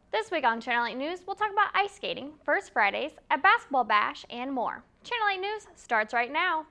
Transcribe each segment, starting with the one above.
This week on Channel 8 News, we'll talk about ice skating, First Fridays, a basketball bash, and more. Channel 8 News starts right now.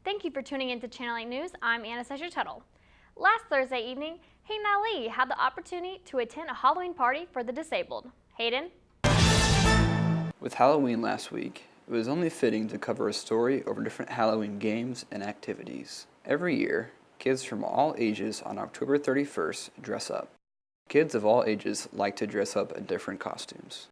Thank you for tuning in to Channel 8 News. I'm Anastasia Tuttle. Last Thursday evening, Hayden Ali had the opportunity to attend a Halloween party for the disabled. Hayden? With Halloween last week, it was only fitting to cover a story over different Halloween games and activities. Every year, kids from all ages on October 31st dress up. Kids of all ages like to dress up in different costumes.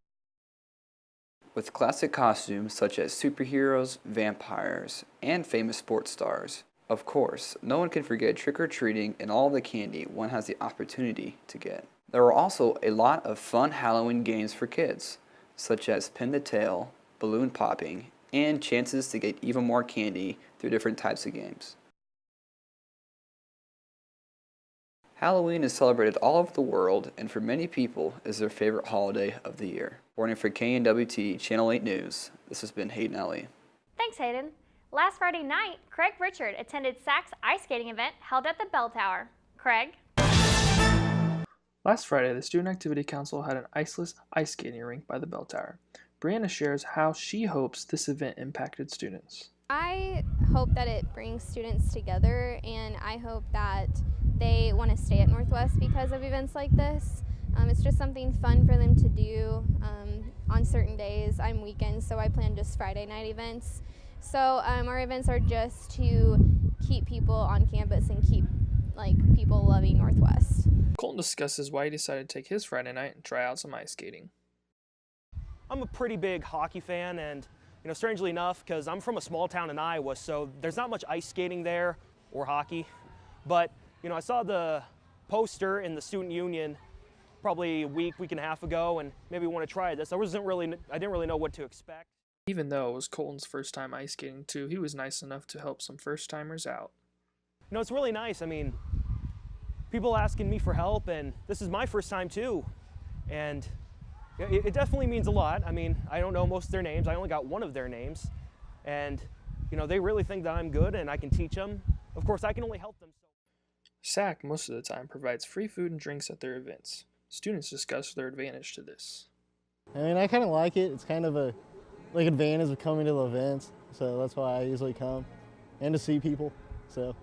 With classic costumes such as superheroes, vampires, and famous sports stars. Of course, no one can forget trick-or-treating and all the candy one has the opportunity to get. There were also a lot of fun Halloween games for kids, such as pin the tail, balloon popping, and chances to get even more candy through different types of games. Halloween is celebrated all over the world and for many people is their favorite holiday of the year. Reporting for KNWT Channel 8 News, this has been Hayden Ali. Thanks, Hayden. Last Friday night, Craig Richard attended SAC's ice skating event held at the Bell Tower. Craig? Last Friday, the Student Activity Council had an iceless ice skating rink by the Bell Tower. Brianna shares how she hopes this event impacted students. I hope that it brings students together, and I hope that they want to stay at Northwest because of events like this. It's just something fun for them to do on certain days. I'm weekends, so I plan just Friday night events. So our events are just to keep people on campus and keep people loving Northwest. Colton discusses why he decided to take his Friday night and try out some ice skating. I'm a pretty big hockey fan, and strangely enough, because I'm from a small town in Iowa, so there's not much ice skating there or hockey. But I saw the poster in the student union probably a week and a half ago, and maybe want to try this. I didn't really know what to expect. Even though it was Colton's first time ice skating too, he was nice enough to help some first-timers out. It's really nice. I mean, people asking me for help, and this is my first time too, and it definitely means a lot. I mean, I don't know most of their names. I only got one of their names, and they really think that I'm good and I can teach them. Of course, I can only help them. SAC most of the time provides free food and drinks at their events. Students discuss their advantage to this. I mean, I kind of like it. It's kind of a advantage of coming to the events, so that's why I usually come, and to see people. So,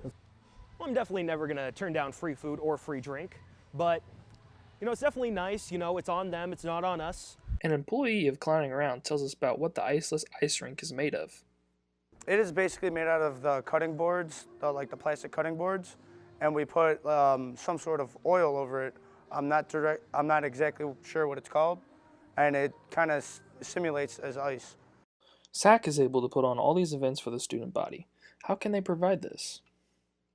well, I'm definitely never gonna turn down free food or free drink, but it's definitely nice. It's on them. It's not on us. An employee of Clowning Around tells us about what the iceless ice rink is made of. It is basically made out of the cutting boards, the plastic cutting boards, and we put some sort of oil over it. I'm not exactly sure what it's called, and it kind of simulates as ice. SAC is able to put on all these events for the student body. How can they provide this?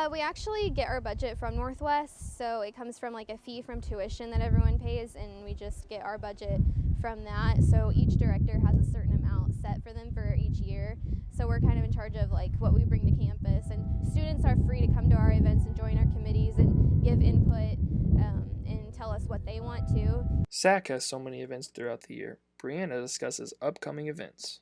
We actually get our budget from Northwest, so it comes from a fee from tuition that everyone pays, and we just get our budget from that. So each director has a certain amount set for them for each year. So we're kind of in charge of what we bring to campus, and students are free to come to our events and join our committees and give input and tell us what they want to. SAC has so many events throughout the year. Brianna discusses upcoming events.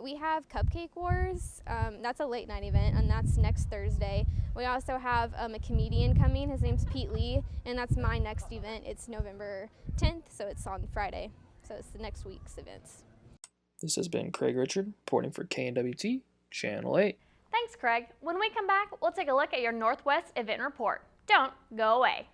We have Cupcake Wars. That's a late night event, and that's next Thursday. We also have a comedian coming. His name's Pete Lee, and that's my next event. It's November 10th, so it's on Friday. So it's the next week's events. This has been Craig Richard, reporting for KNWT Channel 8. Thanks, Craig. When we come back, we'll take a look at your Northwest event report. Don't go away.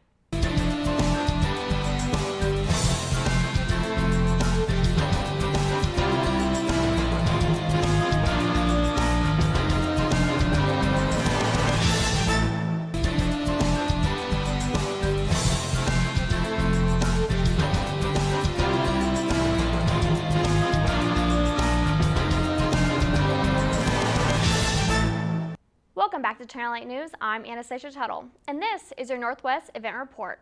Welcome back to Channel 8 News. I'm Anastasia Tuttle, and this is your Northwest Event Report.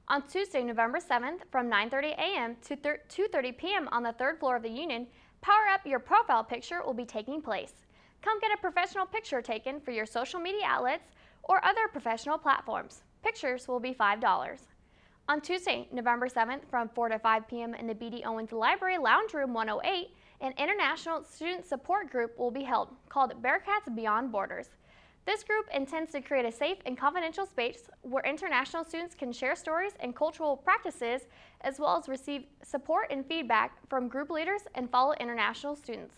On Tuesday, November 7th, from 9:30 a.m. to 2:30 p.m. on the third floor of the Union, Power Up Your Profile Picture will be taking place. Come get a professional picture taken for your social media outlets or other professional platforms. Pictures will be $5. On Tuesday, November 7th, from 4 to 5 p.m. in the B.D. Owens Library Lounge Room 108, an international student support group will be held called Bearcats Beyond Borders. This group intends to create a safe and confidential space where international students can share stories and cultural practices, as well as receive support and feedback from group leaders and fellow international students.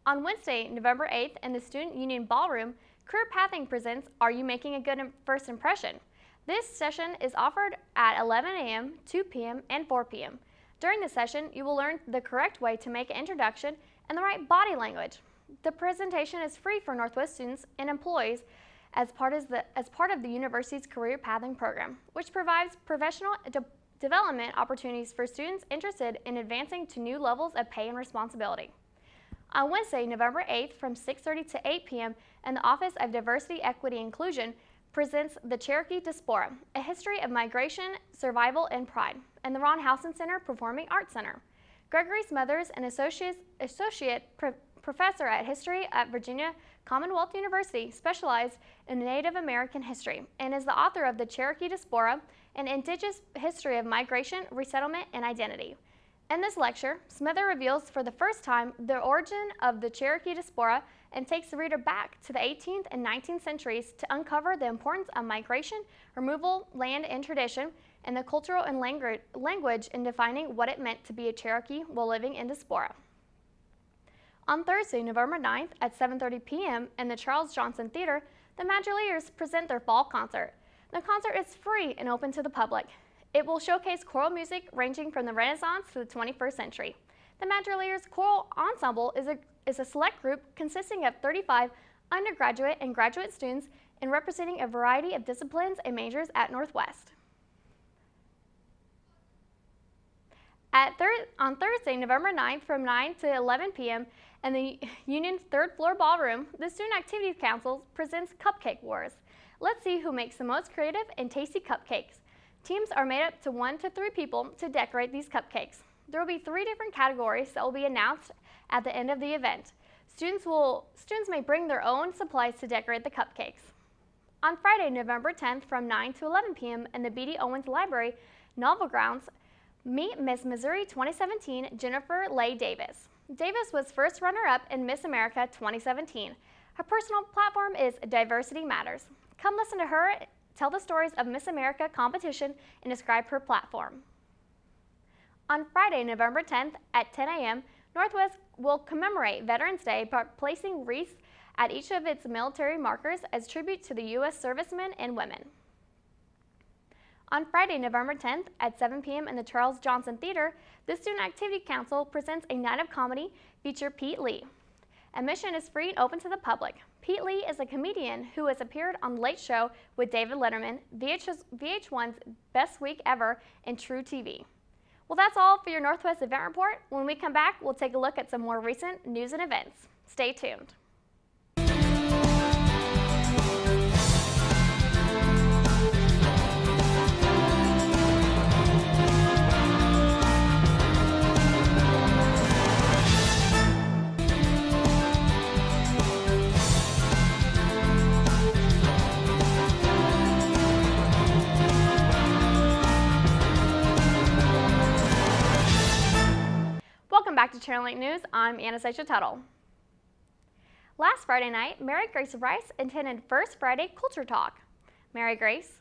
On Wednesday, November 8th, in the Student Union Ballroom, Career Pathing presents Are You Making a Good First Impression? This session is offered at 11 a.m., 2 p.m., and 4 p.m. During the session, you will learn the correct way to make an introduction and the right body language. The presentation is free for Northwest students and employees as part of the university's Career Pathing program, which provides professional development opportunities for students interested in advancing to new levels of pay and responsibility. On Wednesday, November 8th, from 6:30 to 8 p.m., in the Office of Diversity, Equity, and Inclusion presents The Cherokee Diaspora, A History of Migration, Survival, and Pride, and the Ron Housen Center Performing Arts Center. Gregory Smothers, an associate professor at history at Virginia Commonwealth University, specialized in Native American history and is the author of The Cherokee Diaspora, An Indigenous History of Migration, Resettlement, and Identity. In this lecture, Smothers reveals for the first time the origin of the Cherokee Diaspora and takes the reader back to the 18th and 19th centuries to uncover the importance of migration, removal, land, and tradition, and the cultural and language in defining what it meant to be a Cherokee while living in diaspora. On Thursday, November 9th at 7:30 p.m. in the Charles Johnson Theater, the Madrileers present their fall concert. The concert is free and open to the public. It will showcase choral music ranging from the Renaissance to the 21st century. The Madrileers Choral Ensemble is a select group consisting of 35 undergraduate and graduate students and representing a variety of disciplines and majors at Northwest. On Thursday, November 9th from 9 to 11 p.m. in the Union third floor ballroom, the Student Activities Council presents Cupcake Wars. Let's see who makes the most creative and tasty cupcakes. Teams are made up to 1 to 3 people to decorate these cupcakes. There will be 3 different categories that will be announced at the end of the event. Students may bring their own supplies to decorate the cupcakes. On Friday, November 10th from 9 to 11 p.m. in the B.D. Owens Library Novel Grounds, meet Miss Missouri 2017 Jennifer Leigh Davis. Davis was first runner-up in Miss America 2017. Her personal platform is Diversity Matters. Come listen to her tell the stories of Miss America competition and describe her platform. On Friday, November 10th at 10 a.m., Northwest will commemorate Veterans Day by placing wreaths at each of its military markers as tribute to the U.S. servicemen and women. On Friday, November 10th at 7 p.m. in the Charles Johnson Theater, the Student Activity Council presents a night of comedy featuring Pete Lee. Admission is free and open to the public. Pete Lee is a comedian who has appeared on The Late Show with David Letterman, VH1's Best Week Ever, and True TV. Well, that's all for your Northwest Event Report. When we come back, we'll take a look at some more recent news and events. Stay tuned. Welcome back to Channel 8 News. I'm Anastasia Tuttle. Last Friday night, Mary Grace Rice attended First Friday Culture Talk. Mary Grace.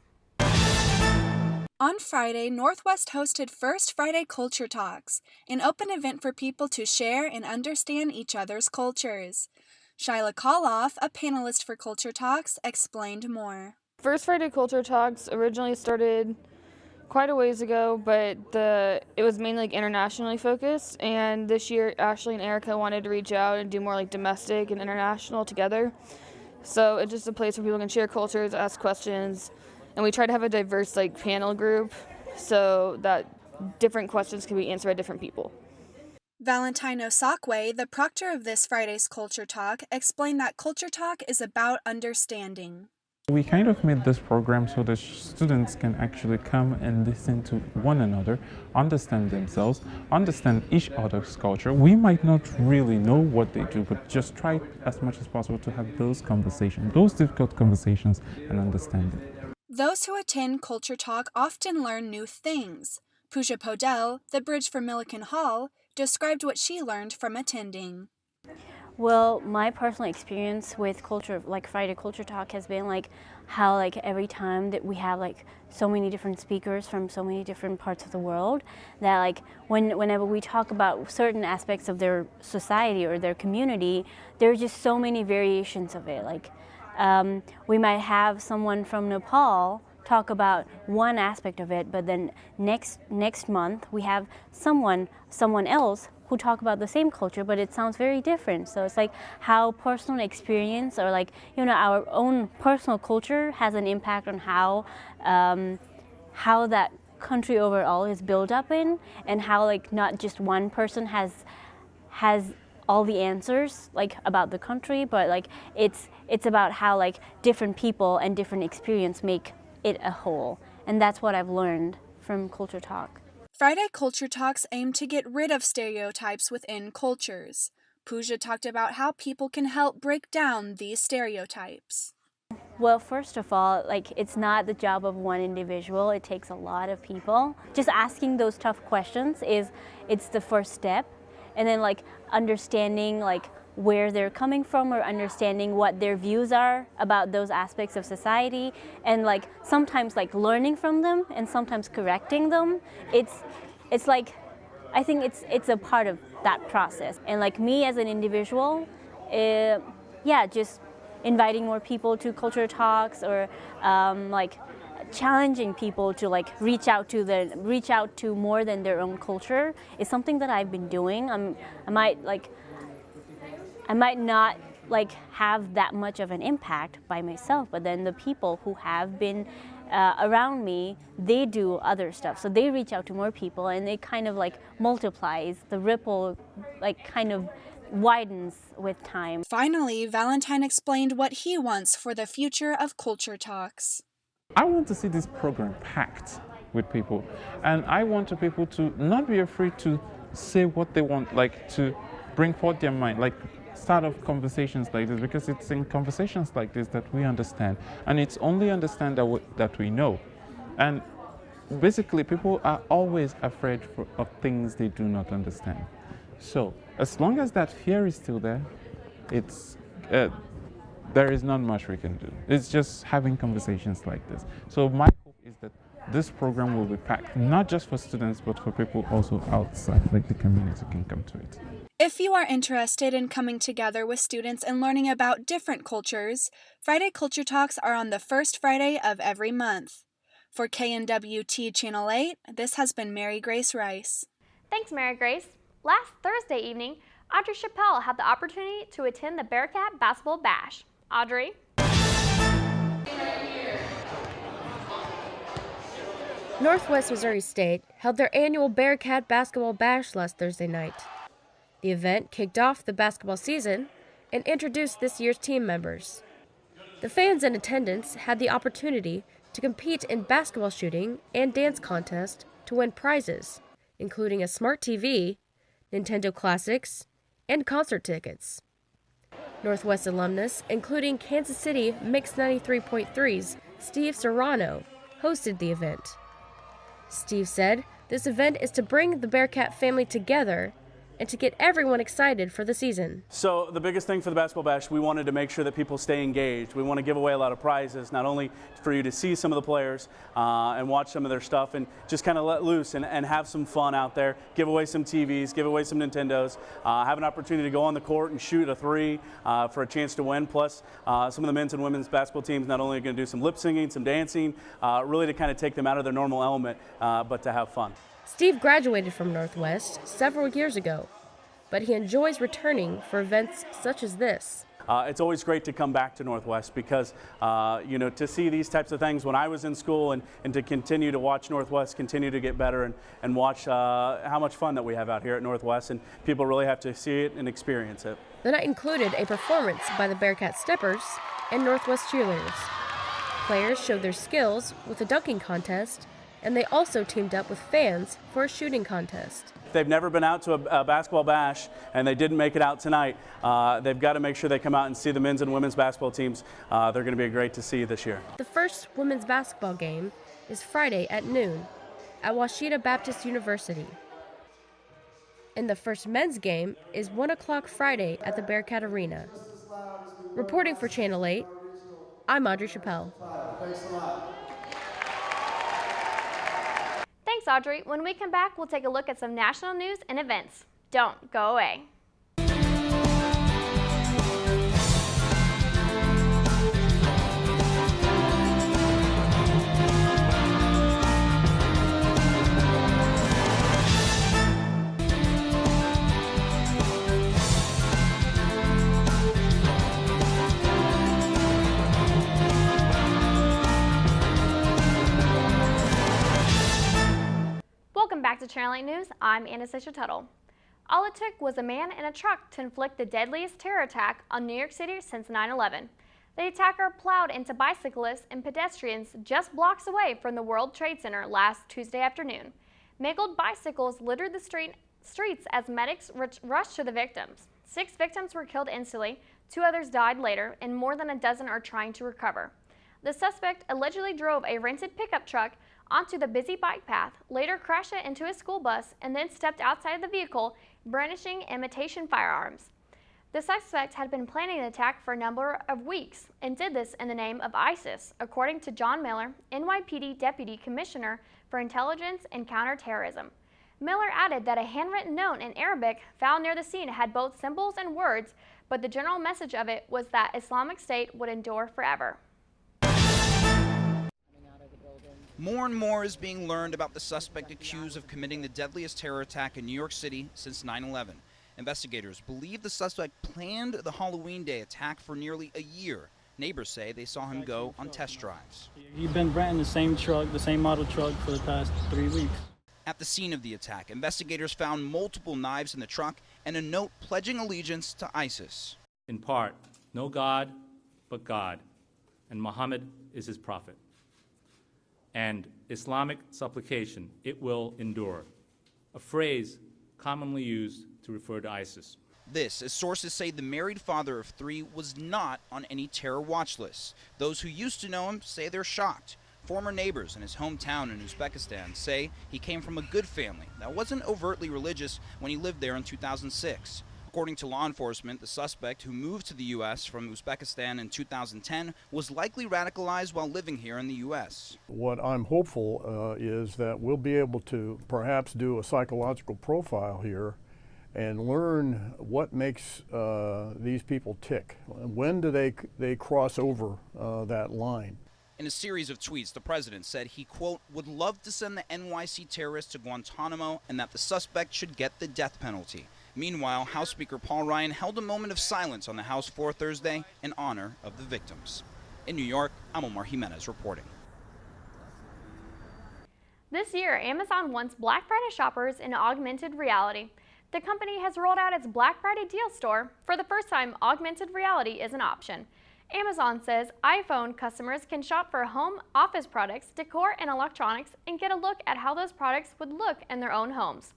On Friday, Northwest hosted First Friday Culture Talks, an open event for people to share and understand each other's cultures. Shyla Koloff, a panelist for Culture Talks, explained more. First Friday Culture Talks originally started quite a ways ago, but it was mainly internationally focused, and this year Ashley and Erica wanted to reach out and do more domestic and international together. So it's just a place where people can share cultures, ask questions, and we try to have a diverse panel group so that different questions can be answered by different people. Valentino Sockway, the proctor of this Friday's Culture Talk, explained that Culture Talk is about understanding. We kind of made this program so the students can actually come and listen to one another, understand themselves, understand each other's culture. We might not really know what they do, but just try as much as possible to have those conversations, those difficult conversations, and understand it. Those who attend Culture Talk often learn new things. Pooja Podell, the Bridge for Milliken Hall, described what she learned from attending. Well, my personal experience with Friday Culture Talk has been how every time that we have so many different speakers from so many different parts of the world, that whenever we talk about certain aspects of their society or their community, there's just so many variations of it. We might have someone from Nepal talk about one aspect of it, but then next month we have someone else who talk about the same culture, but it sounds very different. So it's how personal experience or our own personal culture has an impact on how that country overall is built up in, and how not just one person has all the answers about the country, but it's about how different people and different experience make it a whole. And that's what I've learned from Culture Talk. Friday Culture Talks aim to get rid of stereotypes within cultures. Pooja talked about how people can help break down these stereotypes. Well, first of all, it's not the job of one individual. It takes a lot of people. Just asking those tough questions it's the first step. And then understanding where they're coming from, or understanding what their views are about those aspects of society, and sometimes learning from them and sometimes correcting them. I think it's a part of that process. And me as an individual, just inviting more people to Culture Talks, or challenging people to reach out to more than their own culture is something that I've been doing. I might not have that much of an impact by myself, but then the people who have been around me, they do other stuff. So they reach out to more people, and it kind of multiplies. The ripple kind of widens with time. Finally, Valentine explained what he wants for the future of Culture Talks. I want to see this program packed with people, and I want the people to not be afraid to say what they want, to bring forth their mind, start off conversations like this, because it's in conversations like this that we understand, and it's only understand that we know. And basically, people are always afraid of things they do not understand. So as long as that fear is still there, there is not much we can do. It's just having conversations like this. So my hope is that this program will be packed, not just for students, but for people also outside, the community can come to it. If you are interested in coming together with students and learning about different cultures, Friday Culture Talks are on the first Friday of every month. For KNWT Channel 8, this has been Mary Grace Rice. Thanks, Mary Grace. Last Thursday evening, Audrey Chappelle had the opportunity to attend the Bearcat Basketball Bash. Audrey? Northwest Missouri State held their annual Bearcat Basketball Bash last Thursday night. The event kicked off the basketball season and introduced this year's team members. The fans in attendance had the opportunity to compete in basketball shooting and dance contest to win prizes, including a smart TV, Nintendo Classics, and concert tickets. Northwest alumnus, including Kansas City Mix 93.3's Steve Serrano, hosted the event. Steve said this event is to bring the Bearcat family together and to get everyone excited for the season. So the biggest thing for the Basketball Bash, we wanted to make sure that people stay engaged. We want to give away a lot of prizes, not only for you to see some of the players and watch some of their stuff and just kind of let loose and have some fun out there, give away some TVs, give away some Nintendos, have an opportunity to go on the court and shoot a three for a chance to win. Plus, some of the men's and women's basketball teams not only are going to do some lip singing, some dancing, really to kind of take them out of their normal element, but to have fun. Steve graduated from Northwest several years ago, but he enjoys returning for events such as this. It's always great to come back to Northwest because, to see these types of things when I was in school and to continue to watch Northwest continue to get better and watch how much fun that we have out here at Northwest, and people really have to see it and experience it. The night included a performance by the Bearcat Steppers and Northwest cheerleaders. Players showed their skills with a dunking contest, and they also teamed up with fans for a shooting contest. If they've never been out to a basketball bash and they didn't make it out tonight, they've got to make sure they come out and see the men's and women's basketball teams. They're going to be great to see this year. The first women's basketball game is Friday at noon at Washita Baptist University. And the first men's game is 1 o'clock Friday at the Bearcat Arena. Reporting for Channel 8, I'm Audrey Chappelle. Thanks, Audrey. When we come back, we'll take a look at some national news and events. Don't go away. Welcome back to Channel 8 News. I'm Anastasia Tuttle. All it took was a man in a truck to inflict the deadliest terror attack on New York City since 9/11. The attacker plowed into bicyclists and pedestrians just blocks away from the World Trade Center last Tuesday afternoon. Mangled bicycles littered the streets as medics rushed to the victims. 6 victims were killed instantly, 2 others died later, and more than a dozen are trying to recover. The suspect allegedly drove a rented pickup truck onto the busy bike path, later crashed it into a school bus, and then stepped outside of the vehicle, brandishing imitation firearms. The suspect had been planning the attack for a number of weeks and did this in the name of ISIS, according to John Miller, NYPD Deputy Commissioner for Intelligence and Counterterrorism. Miller added that a handwritten note in Arabic found near the scene had both symbols and words, but the general message of it was that Islamic State would endure forever. More and more is being learned about the suspect accused of committing the deadliest terror attack in New York City since 9/11. Investigators believe the suspect planned the Halloween Day attack for nearly a year. Neighbors say they saw him go on test drives. He'd been renting the same truck, the same model truck for the past 3 weeks. At the scene of the attack, investigators found multiple knives in the truck and a note pledging allegiance to ISIS. In part, no God but God, and Muhammad is his prophet. And Islamic supplication, it will endure, a phrase commonly used to refer to ISIS. This, as sources say, the married father of 3 was not on any terror watch lists. Those who used to know him say they're shocked. Former neighbors in his hometown in Uzbekistan say he came from a good family that wasn't overtly religious when he lived there in 2006. According to law enforcement, the suspect, who moved to the U.S. from Uzbekistan in 2010, was likely radicalized while living here in the U.S. What I'm hopeful is that we'll be able to perhaps do a psychological profile here and learn what makes these people tick. When do they cross over that line? In a series of tweets, the president said he, quote, would love to send the NYC terrorists to Guantanamo and that the suspect should get the death penalty. Meanwhile, House Speaker Paul Ryan held a moment of silence on the House floor Thursday in honor of the victims. In New York, I'm Omar Jimenez reporting. This year, Amazon wants Black Friday shoppers in augmented reality. The company has rolled out its Black Friday deal store. For the first time, augmented reality is an option. Amazon says iPhone customers can shop for home, office products, decor, and electronics and get a look at how those products would look in their own homes.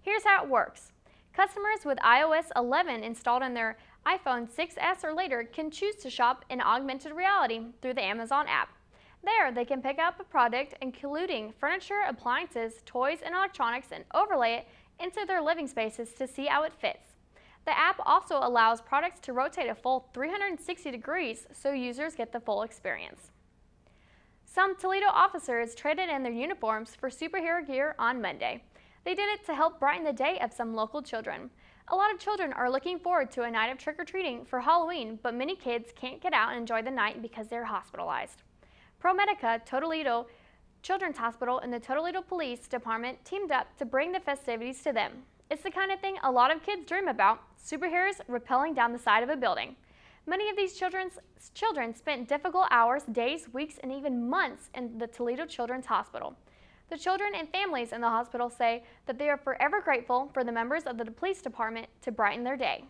Here's how it works. Customers with iOS 11 installed in their iPhone 6s or later can choose to shop in augmented reality through the Amazon app. There, they can pick up a product including furniture, appliances, toys, and electronics and overlay it into their living spaces to see how it fits. The app also allows products to rotate a full 360 degrees so users get the full experience. Some Toledo officers traded in their uniforms for superhero gear on Monday. They did it to help brighten the day of some local children. A lot of children are looking forward to a night of trick-or-treating for Halloween, but many kids can't get out and enjoy the night because they're hospitalized. ProMedica Toledo Children's Hospital and the Toledo Police Department teamed up to bring the festivities to them. It's the kind of thing a lot of kids dream about, superheroes rappelling down the side of a building. Many of these children spent difficult hours, days, weeks, and even months in the Toledo Children's Hospital. The children and families in the hospital say that they are forever grateful for the members of the police department to brighten their day.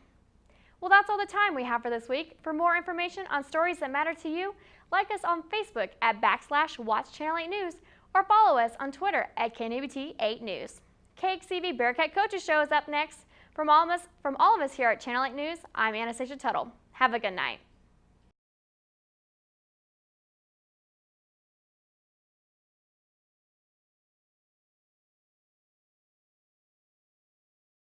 Well, that's all the time we have for this week. For more information on stories that matter to you, like us on Facebook at /Watch Channel 8 News or follow us on Twitter at KNWT 8 News. KXCV Bearcat Coaches Show is up next. From all of us here at Channel 8 News, I'm Anastasia Tuttle. Have a good night.